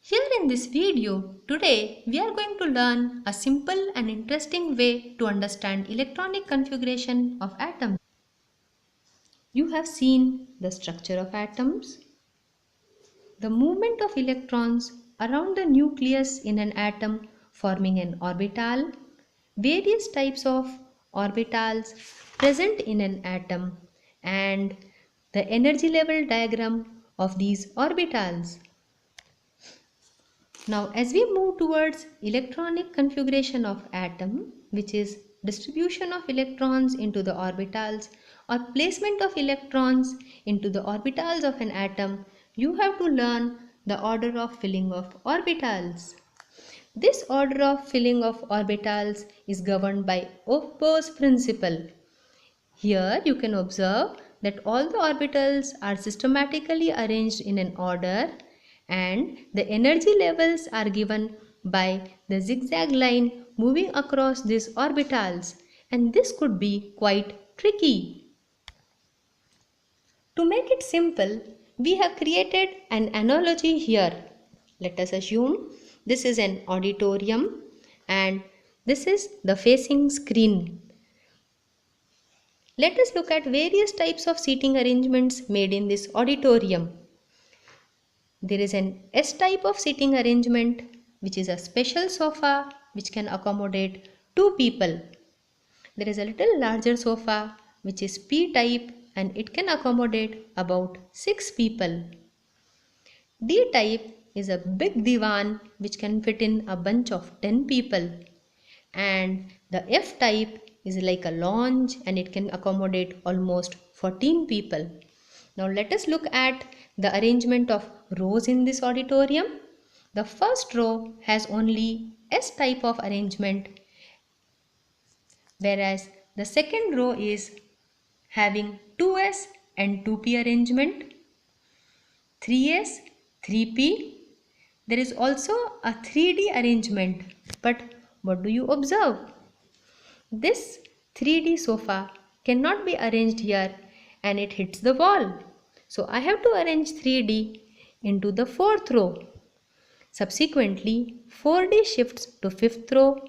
Here in this video, today we are going to learn a simple and interesting way to understand electronic configuration of atoms. You have seen the structure of atoms, the movement of electrons around the nucleus in an atom forming an orbital, various types of orbitals present in an atom, and the energy level diagram of these orbitals. Now, as we move towards electronic configuration of atom, which is distribution of electrons into the orbitals or placement of electrons into the orbitals of an atom, you have to learn the order of filling of orbitals. This order of filling of orbitals is governed by Aufbau's principle. Here you can observe that all the orbitals are systematically arranged in an order and the energy levels are given by the zigzag line moving across these orbitals, and this could be quite tricky. To make it simple, we have created an analogy here. Let us assume this is an auditorium and this is the facing screen. Let us look at various types of seating arrangements made in this auditorium. There is an S type of seating arrangement, which is a special sofa which can accommodate 2 people. There is a little larger sofa which is P type and it can accommodate about 6 people. D type is a big divan which can fit in a bunch of 10 people. And the F type is like a lounge and it can accommodate almost 14 people. Now let us look at the arrangement of rows in this auditorium. The first row has only S type of arrangement, whereas the second row is having 2S and 2P arrangement, 3S, 3P. There is also a 3D arrangement, but what do you observe? This 3D sofa cannot be arranged here and it hits the wall. So I have to arrange 3D into the 4th row. Subsequently, 4D shifts to 5th row,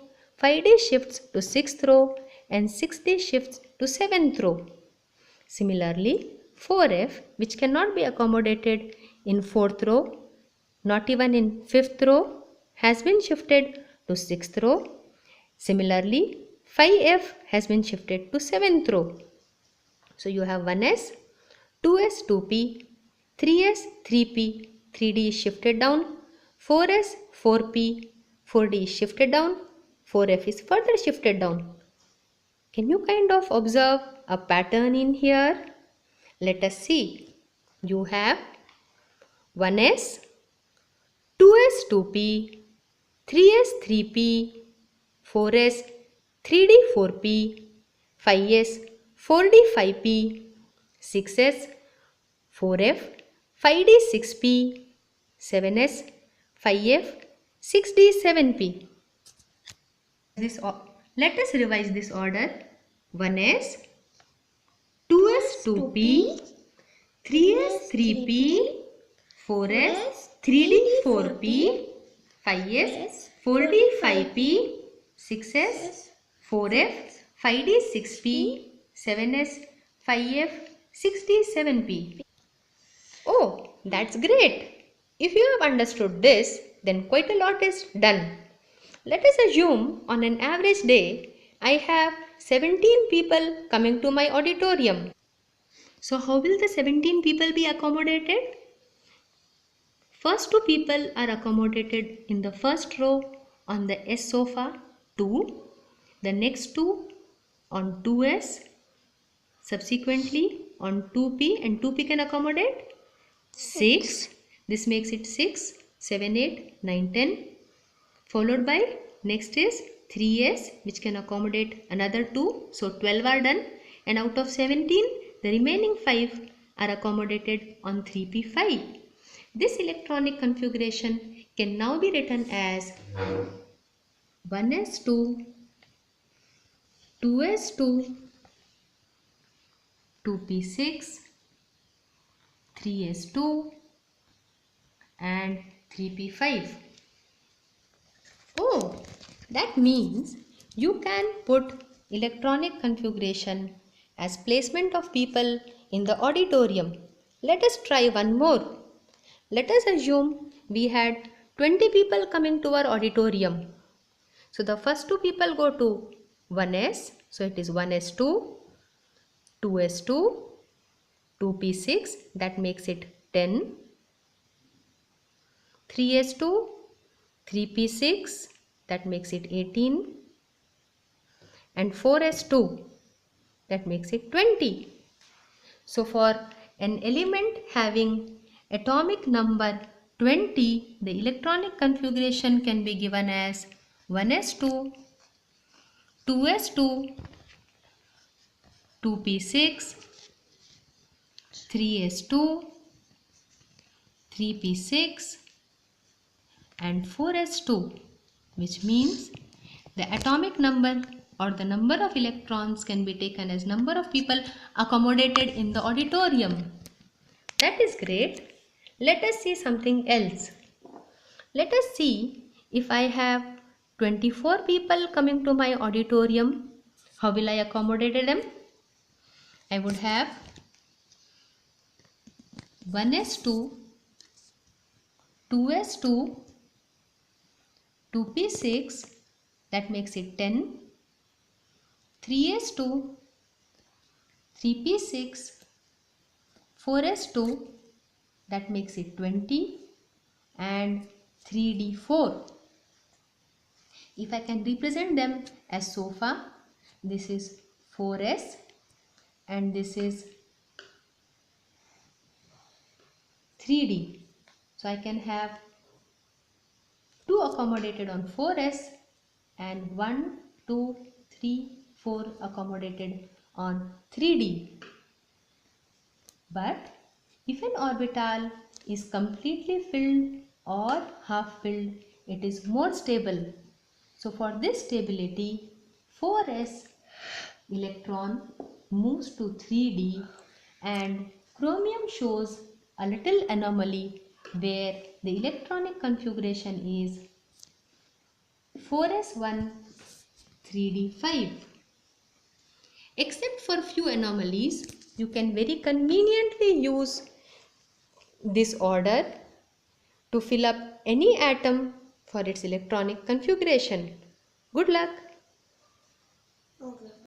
5D shifts to 6th row and 6D shifts to 7th row. Similarly, 4F, which cannot be accommodated in 4th row, not even in 5th row, has been shifted to 6th row. Similarly, 5F has been shifted to 7th row. So you have 1S, 2S, 2P, 3S, 3P, 3D is shifted down, 4S, 4P, 4D is shifted down, 4F is further shifted down. Can you kind of observe a pattern in here? Let us see. You have 1S, 2S, 2P, 3S, 3P, 4S, 3D, 4P, 5S, 4D, 5P, 6S, 4F, 5D, 6P, 7S, 5F, 6D, 7P. Let us revise this order. 1S, 2S, 2P, 3S, 3P, 4S, 3D, 4P, 5S, 4D, 5P, 6S, 4F, 5D, 6P, 7S, 5F, 6D, 7P. Oh, that's great! If you have understood this, then quite a lot is done. Let us assume on an average day, I have 17 people coming to my auditorium. So how will the 17 people be accommodated? First 2 people are accommodated in the first row on the S sofa, 2. The next 2 on 2S. Subsequently on 2P, and 2P can accommodate 6. This makes it 6, 7, 8, 9, 10. Followed by next is 3S, which can accommodate another 2. So 12 are done, and out of 17, the remaining 5 are accommodated on 3P5. This electronic configuration can now be written as 1S2, 2S2, 2P6, 3S2 and 3p5. Oh, that means you can put electronic configuration as placement of people in the auditorium. Let us try one more. Let us assume we had 20 people coming to our auditorium. So the first two people go to 1s. So it is 1s2, 2s2, 2p6, that makes it 10. 3s2, 3p6, that makes it 18. And 4s2, that makes it 20. So for an element having atomic number 20, the electronic configuration can be given as 1s2, 2s2, 2p6, 3s2, 3p6 and 4s2, which means the atomic number or the number of electrons can be taken as number of people accommodated in the auditorium. That is great. Let us see something else. Let us see if I have 24 people coming to my auditorium, how will I accommodate them? I would have 1s2, 2s2, 2p6, that makes it 10, 3s2, 3p6, 4s2, that makes it 20 and 3d4. If I can represent them as sofa, this is 4s and this is 3d. So I can have 2 accommodated on 4s and 1, 2, 3, 4 accommodated on 3d. But if an orbital is completely filled or half filled, it is more stable. So for this stability, 4s electron moves to 3d and chromium shows a little anomaly where the electronic configuration is 4s1, 3d5. Except for few anomalies, you can very conveniently use this order to fill up any atom for its electronic configuration. Good luck! Okay.